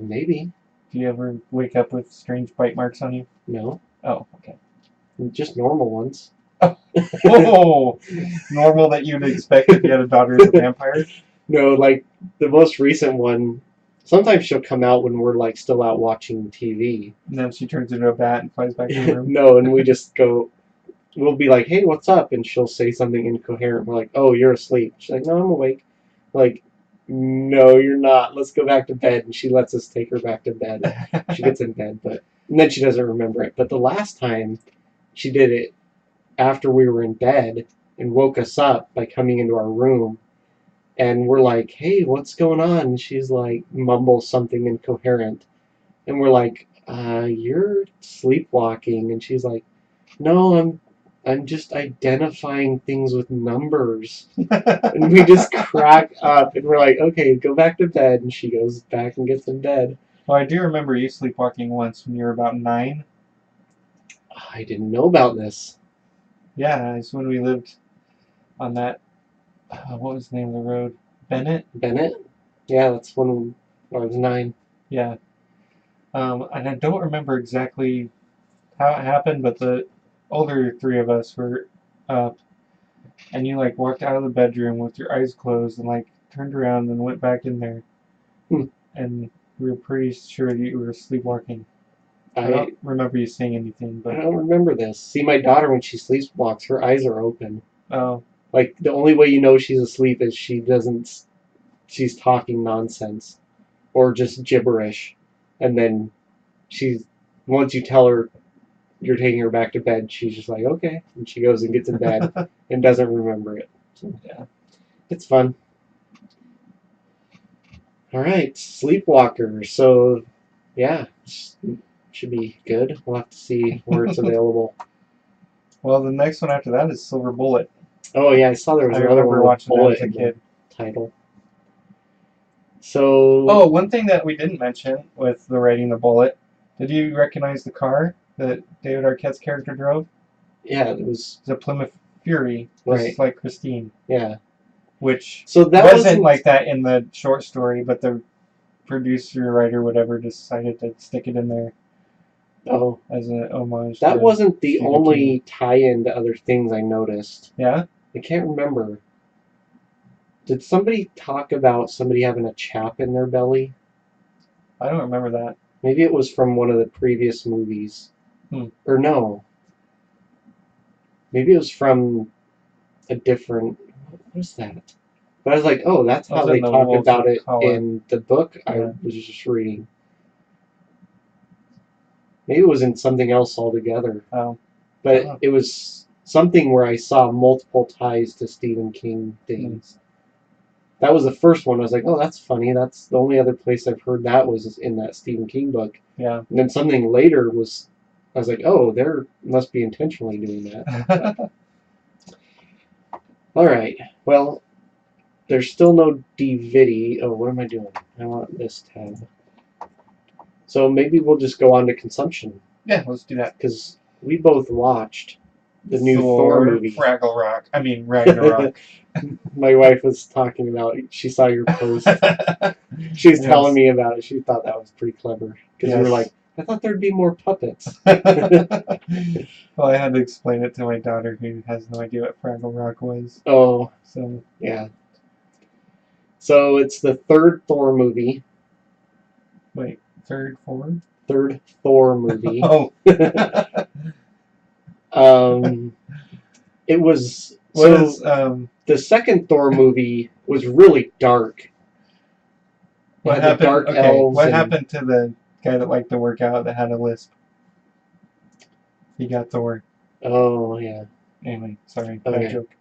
Maybe. Do you ever wake up with strange bite marks on you? No. Oh, okay. Just normal ones. Oh, normal that you'd expect if you had a daughter as a vampire? No, like the most recent one, sometimes she'll come out when we're like still out watching TV. And then she turns into a bat and flies back in the room? No, and we just go, we'll be like, hey, what's up? And she'll say something incoherent. We're like, oh, you're asleep. She's like, no, I'm awake. Like, no, you're not. Let's go back to bed. And she lets us take her back to bed. She gets in bed, and then she doesn't remember it. But the last time she did it after we were in bed and woke us up by coming into our room. And we're like, hey, what's going on? And she's like, mumbles something incoherent. And we're like, you're sleepwalking. And she's like, no, I'm just identifying things with numbers. And we just crack up. And we're like, okay, go back to bed. And she goes back and gets in bed. Well, I do remember you sleepwalking once when you were about 9. I didn't know about this. Yeah, it's when we lived on that, what was the name of the road? Bennett? Bennett? Yeah, that's when I was 9. Yeah. And I don't remember exactly how it happened, but the older 3 of us were and you like walked out of the bedroom with your eyes closed and like turned around and went back in there, and we were pretty sure that you were sleepwalking. I don't remember you saying anything, but I don't remember this. See, my daughter, when she sleepwalks, her eyes are open. Oh. Like, the only way you know she's asleep is she's talking nonsense or just gibberish. And then once you tell her you're taking her back to bed, she's just like, okay. And she goes and gets in bed and doesn't remember it. So, yeah. It's fun. All right, Sleepwalker. So, yeah, should be good. We'll have to see where it's available. Well, the next one after that is Silver Bullet. Oh yeah, I saw there was another one with Bullet as a kid. Title. So. One thing that we didn't mention with the writing the Bullet, did you recognize the car that David Arquette's character drove? Yeah, it was a Plymouth Fury, just like Christine. Yeah. Which so that wasn't like that in the short story, but the producer, writer, whatever, decided to stick it in there. Oh. As an homage. That wasn't the only tie-in to other things I noticed. Yeah? I can't remember. Did somebody talk about somebody having a chap in their belly? I don't remember that. Maybe it was from one of the previous movies. Or no. Maybe it was from a different... What was that? But I was like, oh, that's how they talk about it in the book I was just reading. Maybe it was in something else altogether. Oh. But it was something where I saw multiple ties to Stephen King things. That was the first one. I was like, oh, that's funny. That's the only other place I've heard that was in that Stephen King book. Yeah. And then something later I was like, oh, they must be intentionally doing that. All right. Well, there's still no DVD. Oh, what am I doing? I want this tab. So maybe we'll just go on to consumption. Yeah, let's do that. Because we both watched the new Thor movie. Fraggle Rock. I mean, Ragnarok. My wife was talking about it. She saw your post. She was telling me about it. She thought that was pretty clever. Because you were like, I thought there'd be more puppets. Well, I had to explain it to my daughter who has no idea what Fraggle Rock was. Oh. So. Yeah. So it's the third Thor movie. Wait, third Thor movie. Oh. It was... the second Thor movie was really dark. What happened? Dark elves. What happened to the guy that liked to work out that had a lisp? He got Thor. Oh yeah. Anyway, sorry, bad joke.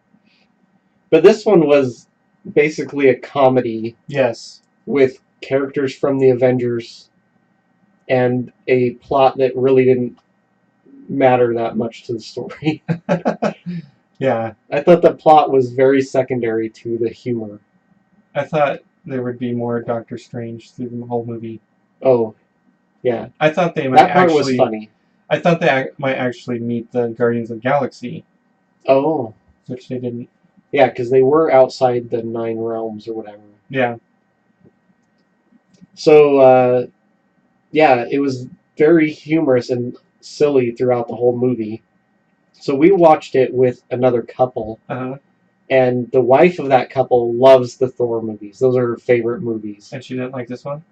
But this one was basically a comedy. Yes. With characters from the Avengers, and a plot that really didn't matter that much to the story. Yeah. I thought the plot was very secondary to the humor. I thought there would be more Doctor Strange through the whole movie. Oh, yeah. I thought they might that part was funny. I thought they might actually meet the Guardians of the Galaxy. Oh. Which they didn't. Yeah, because they were outside the 9 realms or whatever. Yeah. So, yeah, it was very humorous and silly throughout the whole movie. So we watched it with another couple. And the wife of that couple loves the Thor movies. Those are her favorite movies. And she didn't like this one?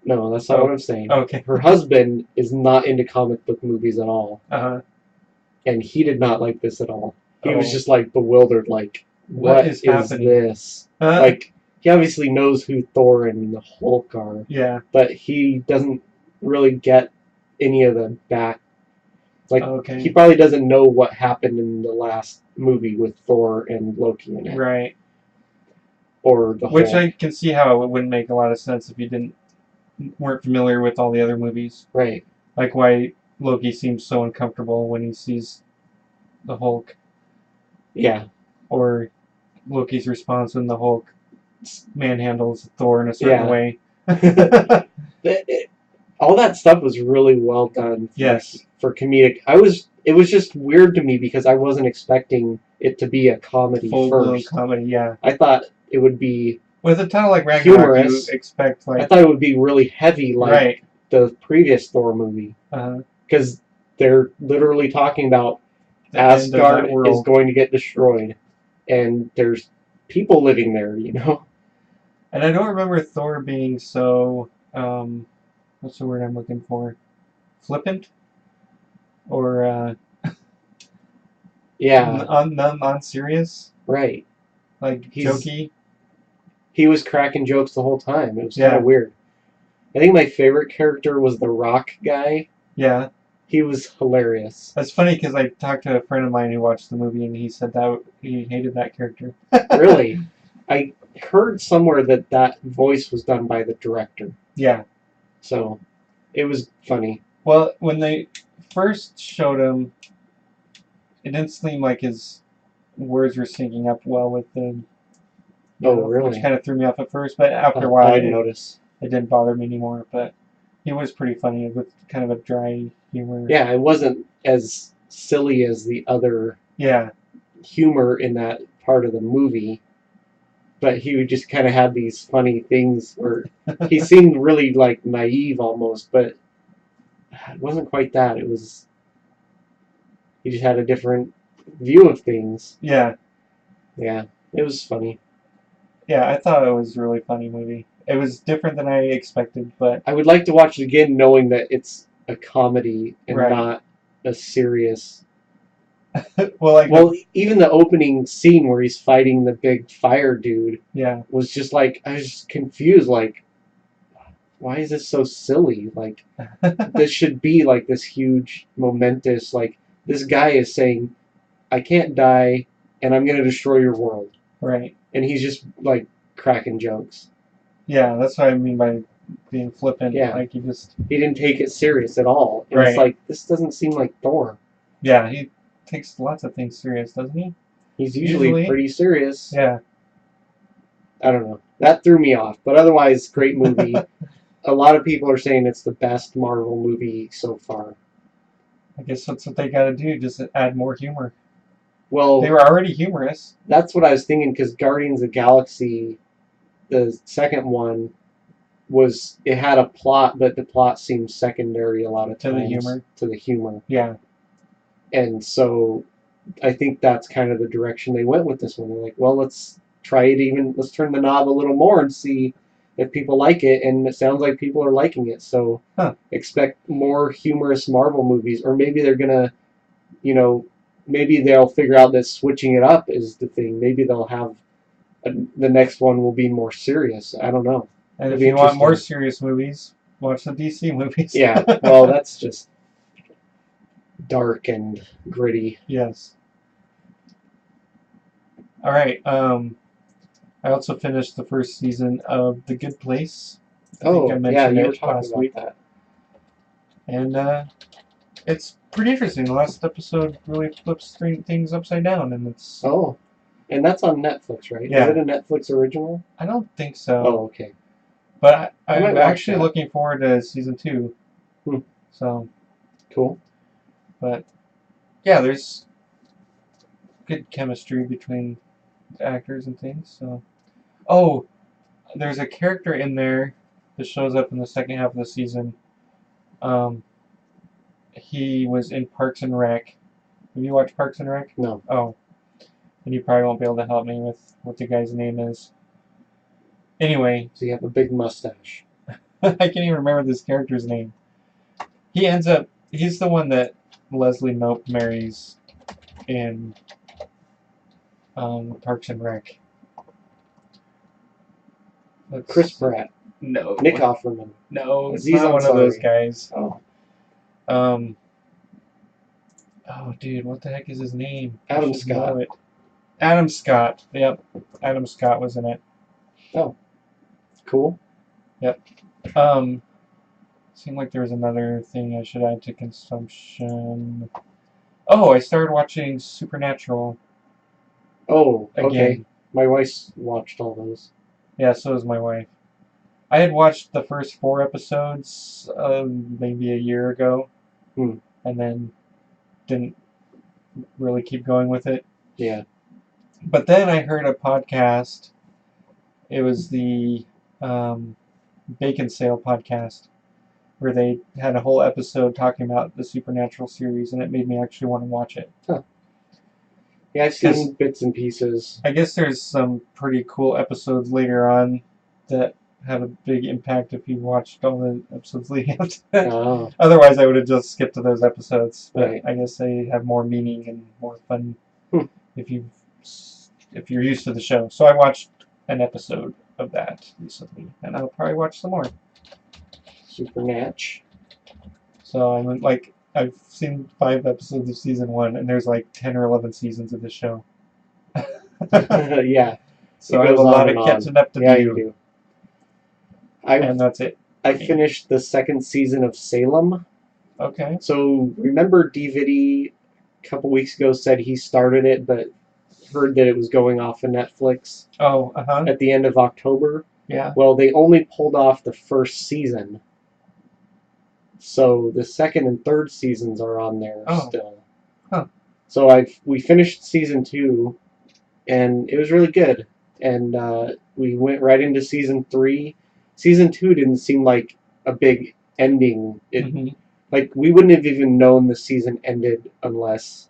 No, that's not what I'm saying. Okay. Her husband is not into comic book movies at all. And he did not like this at all. He was just like bewildered, like, what is this? Like, he obviously knows who Thor and the Hulk are. Yeah. But he doesn't really get any of the back. Like, he probably doesn't know what happened in the last movie with Thor and Loki in it. Right. Or the Which Hulk. I can see how it wouldn't make a lot of sense if you weren't familiar with all the other movies. Right. Like why Loki seems so uncomfortable when he sees the Hulk. Yeah. Or Loki's response when the Hulk manhandles Thor in a certain way. All that stuff was really well done. For comedic. It was just weird to me because I wasn't expecting it to be a comedy full-blown comedy, yeah. I thought it would be with a title like Ragnarok, humorous. You expect like I thought it would be really heavy like the previous Thor movie. Because they're literally talking about Asgard is going to get destroyed. and there's people living there, you know. And I don't remember Thor being so, what's the word I'm looking for? Flippant? Or, Yeah, non-serious? right. Like, jokey? He was cracking jokes the whole time. It was kind Yeah. of weird. I think my favorite character was the Rock guy. Yeah. He was hilarious. That's funny because I talked to a friend of mine who watched the movie and he said that he hated that character. Really? I heard somewhere that that voice was done by the director. Yeah. So it was funny. Well, when they first showed him, it didn't seem like his words were syncing up well with the. Really? Which kind of threw me off at first, but after a while, I didn't notice. It didn't bother me anymore. But he was pretty funny with kind of a dry humor. Yeah, it wasn't as silly as the other humor in that part of the movie, but he just kind of had these funny things where he seemed really like naive almost, but it wasn't quite that. It was he just had a different view of things. Yeah, it was funny. Yeah, I thought it was a really funny movie. It was different than I expected, but I would like to watch it again knowing that it's a comedy and not a serious. Well, even the opening scene where he's fighting the big fire dude was just like, I was just confused, like, why is this so silly? Like, this should be like this huge, momentous, like, this guy is saying, I can't die, and I'm going to destroy your world. Right. And he's just, like, cracking jokes. Yeah, that's what I mean by being flippant. Yeah. Like, he didn't take it serious at all. And it's like, this doesn't seem like Thor. Yeah, he takes lots of things serious, doesn't he? He's usually pretty serious. Yeah. I don't know. That threw me off. But otherwise, great movie. A lot of people are saying it's the best Marvel movie so far. I guess that's what they got to do, just add more humor. Well, they were already humorous. That's what I was thinking, because Guardians of the Galaxy, the second one, it had a plot, but the plot seemed secondary a lot of times. To the humor. Yeah. And so I think that's kind of the direction they went with this one. They're like, well, let's try it let's turn the knob a little more and see if people like it. And it sounds like people are liking it. So expect more humorous Marvel movies. Or maybe they're going to, maybe they'll figure out that switching it up is the thing. Maybe they'll have the next one will be more serious. I don't know. And if you want more serious movies, watch the DC movies. Yeah, well, that's just dark and gritty. Yes. All right. I also finished the first season of The Good Place. I think I mentioned it last week. That. And it's pretty interesting. The last episode really flips things upside down, and it's. Oh, and that's on Netflix, right? Yeah. Is it a Netflix original? I don't think so. Oh, okay. But I'm actually looking forward to season 2. So. Cool. But yeah, there's good chemistry between the actors and things. So. Oh, there's a character in there that shows up in the second half of the season. He was in Parks and Rec. Have you watched Parks and Rec? No. Oh. And you probably won't be able to help me with what the guy's name is. Anyway. So you have a big mustache. I can't even remember this character's name. He's the one that Leslie Knope marries in Parks and Rec. Chris Pratt. No. Nick Offerman. No, he's not one of those guys. Oh. Oh, dude, what the heck is his name? Adam Scott. Adam Scott. Yep. Adam Scott was in it. Oh. Cool. Yep. Seemed like there was another thing I should add to consumption. Oh, I started watching Supernatural. Oh, okay. Again. My wife watched all those. Yeah, so does my wife. I had watched the first 4 episodes maybe a year ago. And then didn't really keep going with it. Yeah. But then I heard a podcast. It was the Bacon Sale podcast, where they had a whole episode talking about the Supernatural series, and it made me actually want to watch it. Huh. Yeah, I've seen bits and pieces. I guess there's some pretty cool episodes later on that have a big impact if you watched all the episodes leading up to that. Oh. Otherwise, I would have just skipped to those episodes. But Right. I guess they have more meaning and more fun if you're used to the show. So I watched an episode of that recently, and I'll probably watch some more. Supernatch. So I'm like, I've seen 5 episodes of season 1, and there's like 10 or 11 seasons of this show. Yeah. So I have a lot of catching up to do. Yeah, you do. And that's it. I finished the 2nd season of Salem. Okay. So remember DVD a couple weeks ago said he started it, but heard that it was going off of Netflix. Oh, at the end of October. Yeah. Well, they only pulled off the 1st season. So the 2nd and 3rd seasons are on there still. Huh. So we finished season 2, and it was really good. And we went right into season 3. Season 2 didn't seem like a big ending. Like, we wouldn't have even known the season ended unless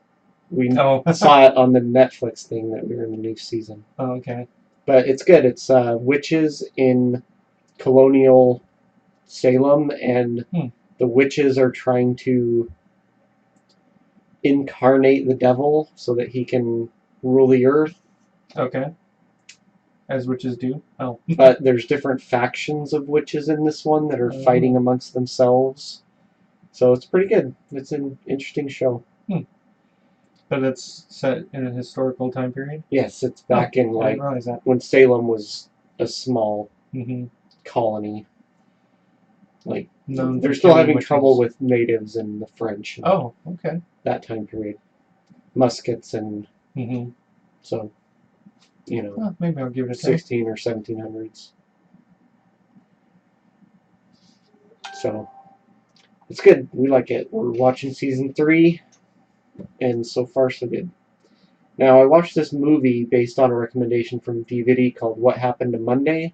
we saw it on the Netflix thing that we were in the new season. Oh, okay. But it's good. It's witches in colonial Salem, and the witches are trying to incarnate the devil so that he can rule the earth. Okay. As witches do. Oh. But there's different factions of witches in this one that are fighting amongst themselves. So it's pretty good. It's an interesting show. But it's set in a historical time period? Yes, it's back in I didn't realize that. when Salem was a small colony. Like, they're still having trouble with natives and the French. And oh, okay. That time period. Muskets and so, you know, well, maybe I'll give it a 16 or 1700s. So, it's good. We like it. We're watching season 3, and so far so good. Now, I watched this movie based on a recommendation from DVD called What Happened to Monday.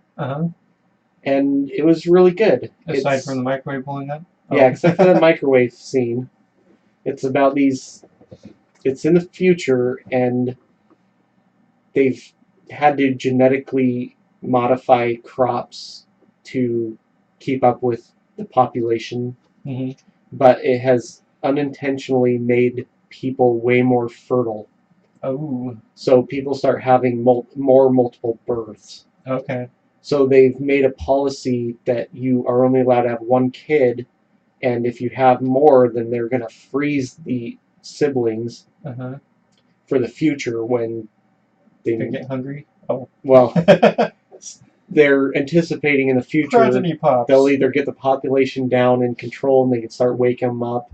And it was really good. Aside from the microwave blowing up? Yeah, except for the microwave scene. It's about these... It's in the future, and they've had to genetically modify crops to keep up with the population. But it has unintentionally made people way more fertile. Oh. So people start having more multiple births. Okay. So they've made a policy that you are only allowed to have 1 kid, and if you have more, then they're going to freeze the siblings for the future when they get hungry. Oh. Well, they're anticipating in the future they'll either get the population down in control and they can start waking them up,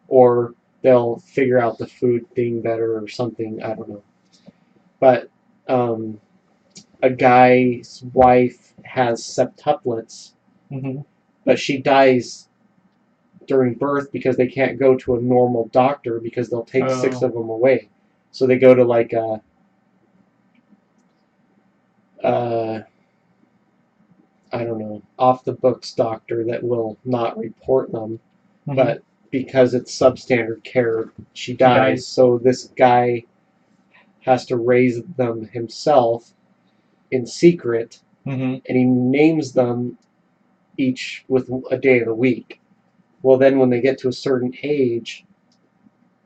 or they'll figure out the food thing better or something. I don't know. But a guy's wife has septuplets, but she dies during birth because they can't go to a normal doctor because they'll take 6 of them away. So they go to like a I don't know, off the books doctor that will not report them, but because it's substandard care, she dies. So this guy has to raise them himself in secret, and he names them each with a day of the week. Well, then when they get to a certain age,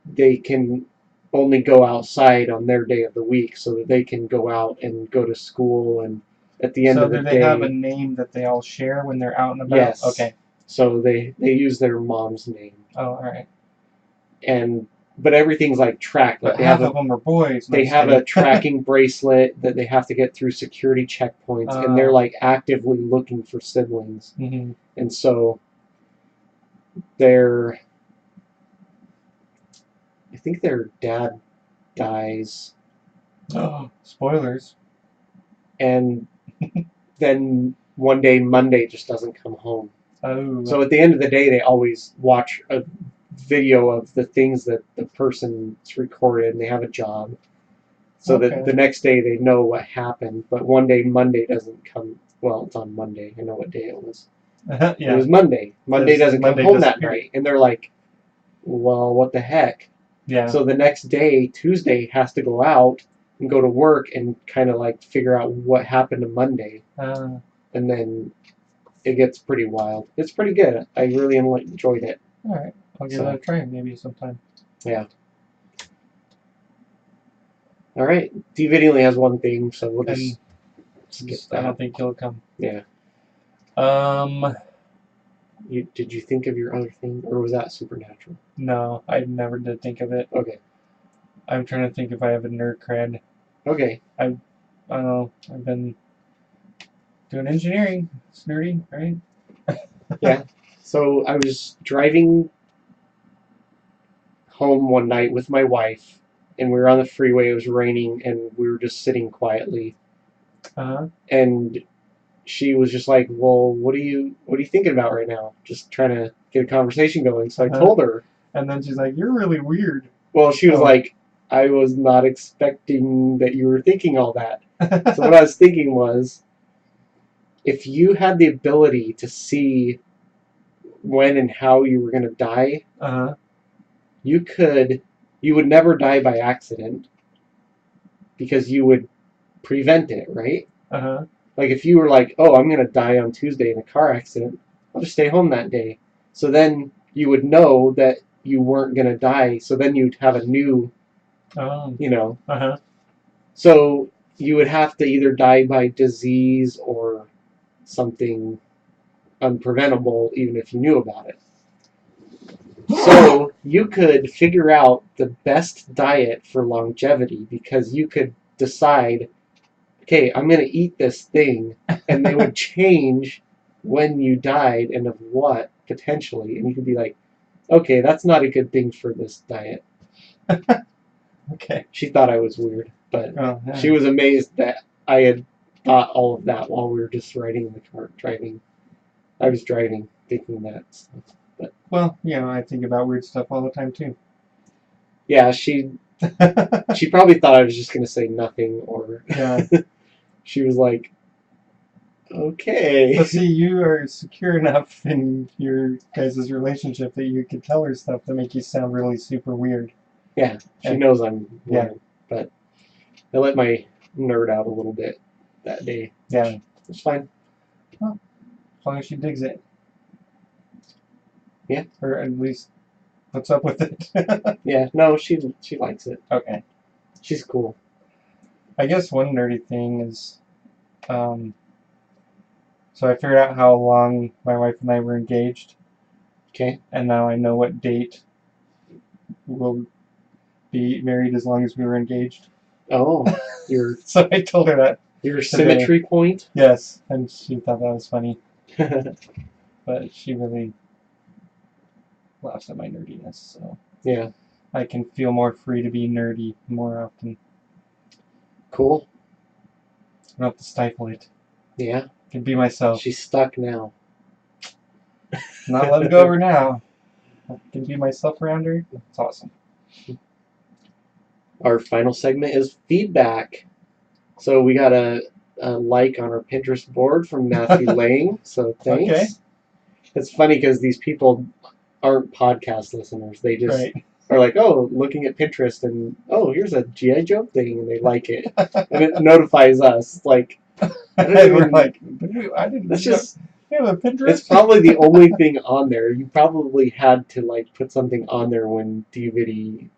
they can only go outside on their day of the week so that they can go out and go to school, and at the end of the day... So do they have a name that they all share when they're out and about? Yes. Okay. So they use their mom's name. Oh, alright. But everything's like tracked. But half of them are boys. They have a tracking bracelet that they have to get through security checkpoints, and they're like actively looking for siblings. And so I think their dad dies. Oh, spoilers. And then one day Monday just doesn't come home. Oh. So at the end of the day, they always watch a video of the things that the person's recorded, and they have a job. So that the next day they know what happened. But one day Monday doesn't come. Well, it's on Monday. I know what day it was. Yeah. It was Monday. Monday doesn't come home that night. And they're like, well, what the heck? Yeah. So the next day, Tuesday, has to go out and go to work and kind of like figure out what happened to Monday. And then it gets pretty wild. It's pretty good. I really enjoyed it. All right. I'll give it a try maybe sometime. Yeah. All right. DVD only has one thing, so we'll just skip that. I don't think he'll come. Yeah. Did you think of your other thing, or was that Supernatural? No, I never did think of it. Okay. I'm trying to think if I have a nerd cred. Okay. I don't know. I've been doing engineering. It's nerdy, right? Yeah. So I was driving home one night with my wife, and we were on the freeway. It was raining, and we were just sitting quietly. And she was just like, "Well, what are you thinking about right now?" Just trying to get a conversation going. So I told her, and then she's like, "You're really weird." Well, she was like, "I was not expecting that you were thinking all that." So what I was thinking was, if you had the ability to see when and how you were going to die, you would never die by accident because you would prevent it, right? Like if you were like, "Oh, I'm going to die on Tuesday in a car accident, I'll just stay home that day." So then you would know that you weren't going to die, so then you'd have a new, So you would have to either die by disease or something unpreventable, even if you knew about it. So you could figure out the best diet for longevity because you could decide, okay, I'm going to eat this thing, and they would change when you died and of what, potentially. And you could be like, okay, that's not a good thing for this diet. Okay. She thought I was weird, but she was amazed that I had thought all of that while we were just riding in the car, driving. I was driving, thinking that stuff. But well, I think about weird stuff all the time too. Yeah, she probably thought I was just going to say nothing, or she was like, okay. But see, you are secure enough in your guys' relationship that you could tell her stuff that make you sound really super weird. Yeah, she knows I'm weird, but I let my nerd out a little bit that day. Yeah. It's fine. Well, as long as she digs it. Yeah. Or at least puts up with it. Yeah, no, she likes it. Okay. She's cool. I guess one nerdy thing is, so I figured out how long my wife and I were engaged. Okay. And now I know what date we'll be married as long as we were engaged. Oh, so I told her that. Your symmetry point? Yes, and she thought that was funny. But she really laughs at my nerdiness, so yeah, I can feel more free to be nerdy more often. Cool. I don't have to stifle it. Yeah. I can be myself. She's stuck now. Not let it go over now. I can be myself around her. It's awesome. Our final segment is feedback. So we got a like on our Pinterest board from Matthew Lang. So thanks. Okay. It's funny because these people aren't podcast listeners. They just are like, oh, looking at Pinterest and, oh, here's a G.I. Joe thing, and they like it. And it notifies us. Like, I didn't that's just... have a Pinterest? It's probably the only thing on there. You probably had to, like, put something on there when DVD...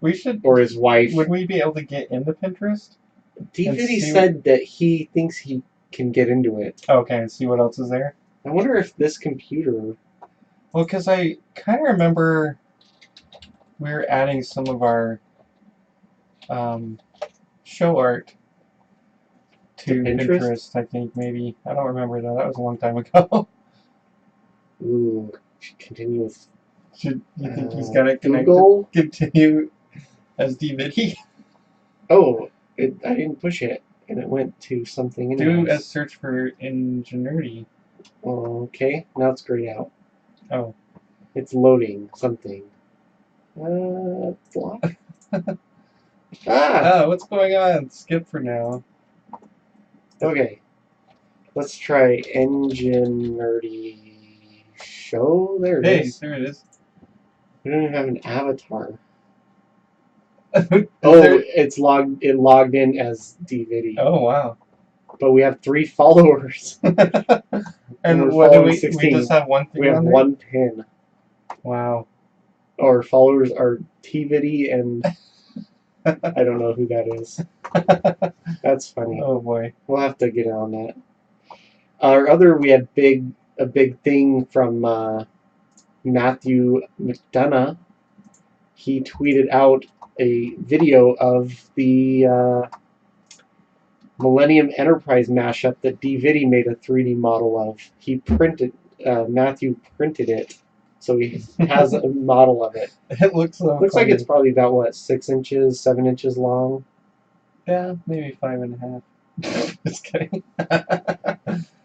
We should... Or his wife... Would we be able to get into Pinterest? DVD said that he thinks he can get into it. Okay, and see what else is there? I wonder if this computer... Well, because I kind of remember we were adding some of our show art to Pinterest, I think, maybe. I don't remember, though. That was a long time ago. Ooh, should continue with... You think he's got it connected? Continue as DVD? Oh, I didn't push it, and it went to something anyways. Do a search for Enginerdy. Okay, now it's grayed out. Oh. It's loading something. Block? Oh, what's going on? Skip for now. Okay. Let's try Enginerdy Show. There it is. Hey, there it is. We don't even have an avatar. It logged in as DVD. Oh wow. But we have 3 followers. And we're what do following we 16. just have one thing We have on there? 1 pin. Wow. Our followers are TViddy and I don't know who that is. That's funny. Oh boy. We'll have to get on that. We had a big thing from Matthew McDonough. He tweeted out a video of the Millennium Enterprise mashup that DViddy made a 3D model of. Matthew printed it, so he has a model of it. It looks so Looks funny. like it's probably about, what, 6 inches, 7 inches long? Yeah, maybe 5.5. Just kidding.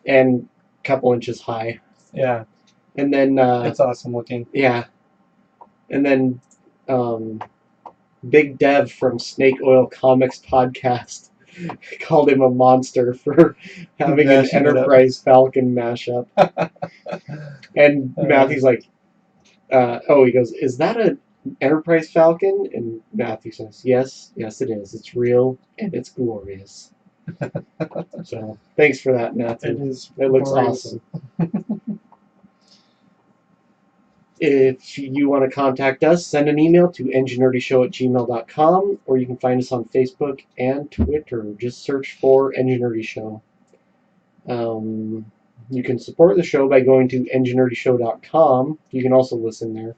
And a couple inches high. Yeah. And then it's awesome looking. Yeah. And then Big Dev from Snake Oil Comics podcast called him a monster for having an Enterprise Falcon mashup. And Matthew's like, he goes, "Is that an Enterprise Falcon?" And Matthew says, yes it is. It's real and it's glorious. So thanks for that, Matthew. It looks awesome. If you want to contact us, send an email to engineerdyshow@gmail.com, or you can find us on Facebook and Twitter. Just search for Engineerdy Show. You can support the show by going to engineerdyshow.com. You can also listen there.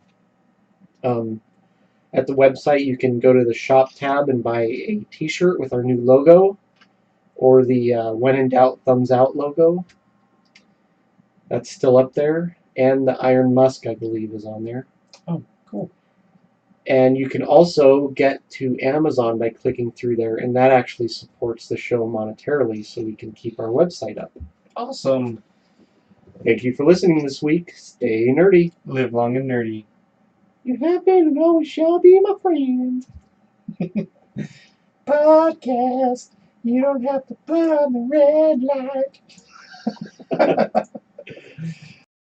At the website, you can go to the shop tab and buy a t-shirt with our new logo, or the When in Doubt Thumbs Out logo. That's still up there. And the Iron Musk, I believe, is on there. Oh, cool. And you can also get to Amazon by clicking through there, and that actually supports the show monetarily, so we can keep our website up. Awesome. Thank you for listening this week. Stay nerdy. Live long and nerdy. You have been and always shall be my friend. Podcast. You don't have to put on the red light.